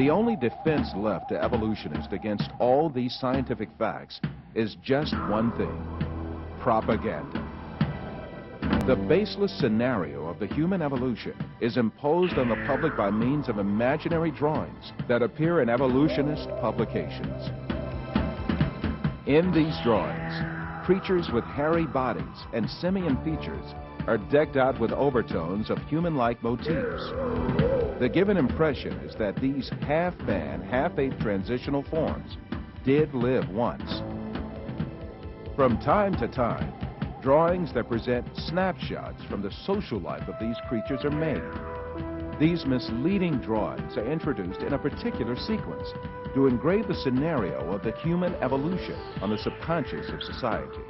The only defense left to evolutionists against all these scientific facts is just one thing: propaganda. The baseless scenario of the human evolution is imposed on the public by means of imaginary drawings that appear in evolutionist publications. In these drawings, creatures with hairy bodies and simian features are decked out with overtones of human-like motifs. The given impression is that these half-man, half-ape transitional forms did live once. From time to time, drawings that present snapshots from the social life of these creatures are made. These misleading drawings are introduced in a particular sequence to engrave the scenario of the human evolution on the subconscious of society.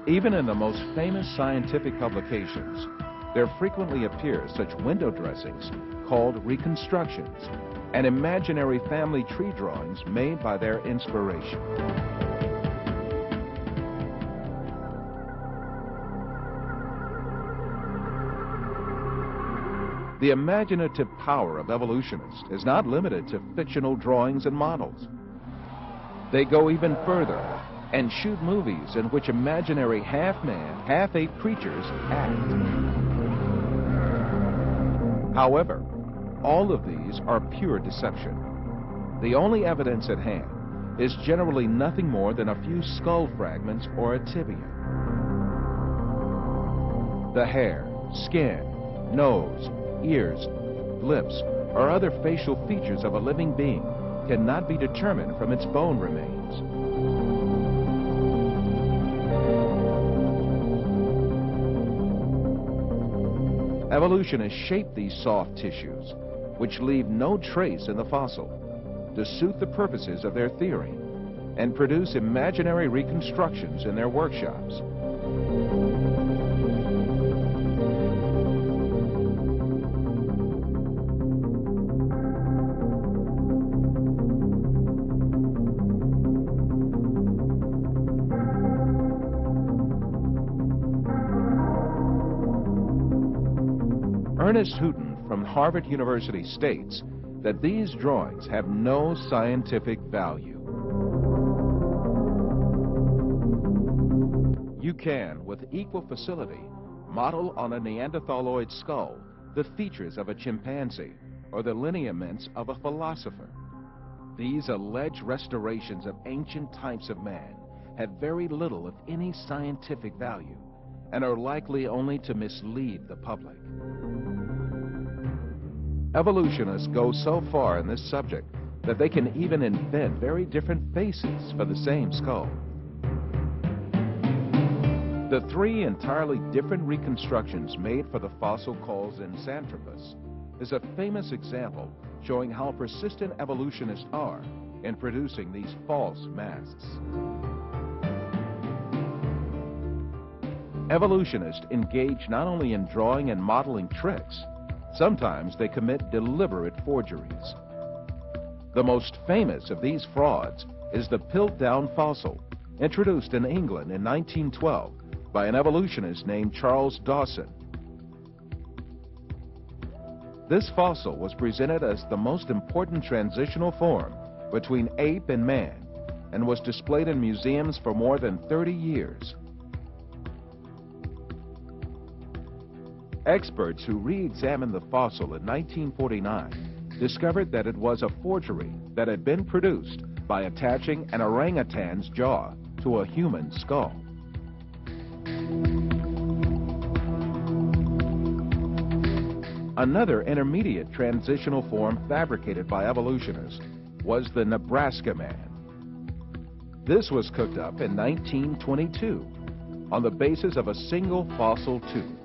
Even in the most famous scientific publications, there frequently appear such window dressings called reconstructions and imaginary family tree drawings made by their inspiration. The imaginative power of evolutionists is not limited to fictional drawings and models. They go even further and shoot movies in which imaginary half-man, half-ape creatures act. However, all of these are pure deception. The only evidence at hand is generally nothing more than a few skull fragments or a tibia. The hair, skin, nose, ears, lips, or other facial features of a living being cannot be determined from its bone remains. Evolutionists shape these soft tissues, which leave no trace in the fossil, to suit the purposes of their theory, and produce imaginary reconstructions in their workshops. Ernest Houghton from Harvard University states that these drawings have no scientific value. You can, with equal facility, model on a Neanderthaloid skull the features of a chimpanzee or the lineaments of a philosopher. These alleged restorations of ancient types of man have very little, if any, scientific value and are likely only to mislead the public. Evolutionists go so far in this subject that they can even invent very different faces for the same skull. The three entirely different reconstructions made for the fossil called Zinjanthropus is a famous example showing how persistent evolutionists are in producing these false masks. Evolutionists engage not only in drawing and modeling tricks, sometimes they commit deliberate forgeries. The most famous of these frauds is the Piltdown fossil, introduced in England in 1912 by an evolutionist named Charles Dawson. This fossil was presented as the most important transitional form between ape and man and was displayed in museums for more than 30 years. Experts who re-examined the fossil in 1949 discovered that it was a forgery that had been produced by attaching an orangutan's jaw to a human skull. Another intermediate transitional form fabricated by evolutionists was the Nebraska man. This was cooked up in 1922 on the basis of a single fossil tooth.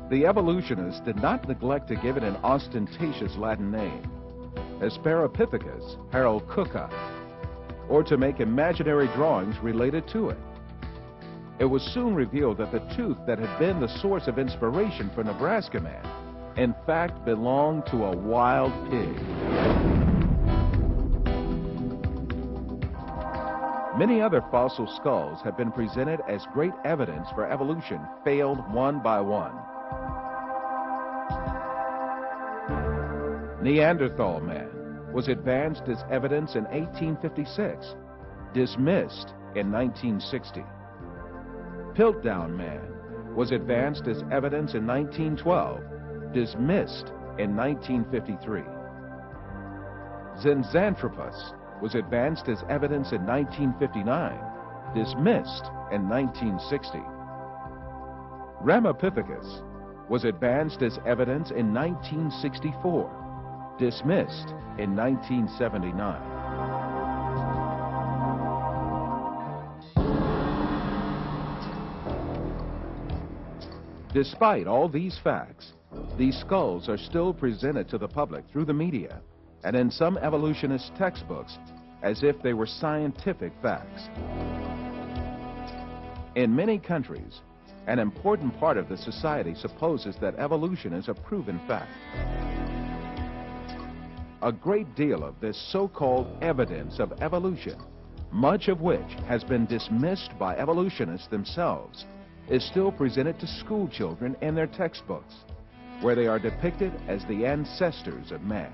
The evolutionists did not neglect to give it an ostentatious Latin name, Hesperorhizopithecus haroldcooki, or to make imaginary drawings related to it. It was soon revealed that the tooth that had been the source of inspiration for Nebraska man, in fact, belonged to a wild pig. Many other fossil skulls have been presented as great evidence for evolution failed one by one. Neanderthal man was advanced as evidence in 1856, dismissed in 1960. Piltdown Man was advanced as evidence in 1912, dismissed in 1953. Zinjanthropus was advanced as evidence in 1959, dismissed in 1960. Ramapithecus was advanced as evidence in 1964, dismissed in 1979. Despite all these facts, these skulls are still presented to the public through the media and in some evolutionist textbooks as if they were scientific facts. In many countries, an important part of the society supposes that evolution is a proven fact. A great deal of this so-called evidence of evolution, much of which has been dismissed by evolutionists themselves, is still presented to school children in their textbooks, where they are depicted as the ancestors of man.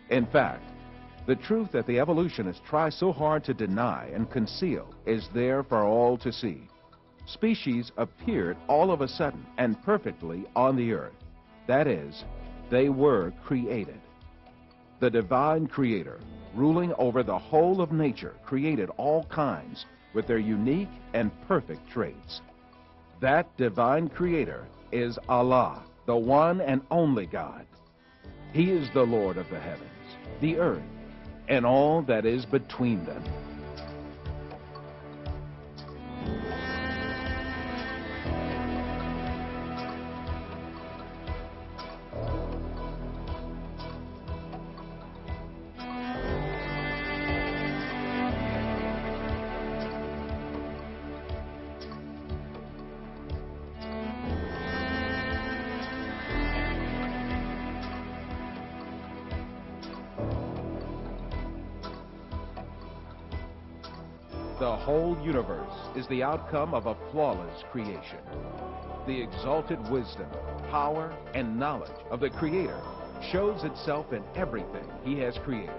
In fact, the truth that the evolutionists try so hard to deny and conceal is there for all to see. Species appeared all of a sudden and perfectly on the earth. That is, they were created. The divine creator, ruling over the whole of nature, created all kinds with their unique and perfect traits. That divine creator is Allah, the one and only God. He is the Lord of the heavens, the earth, and all that is between them. The whole universe is the outcome of a flawless creation. The exalted wisdom, power, and knowledge of the Creator shows itself in everything He has created.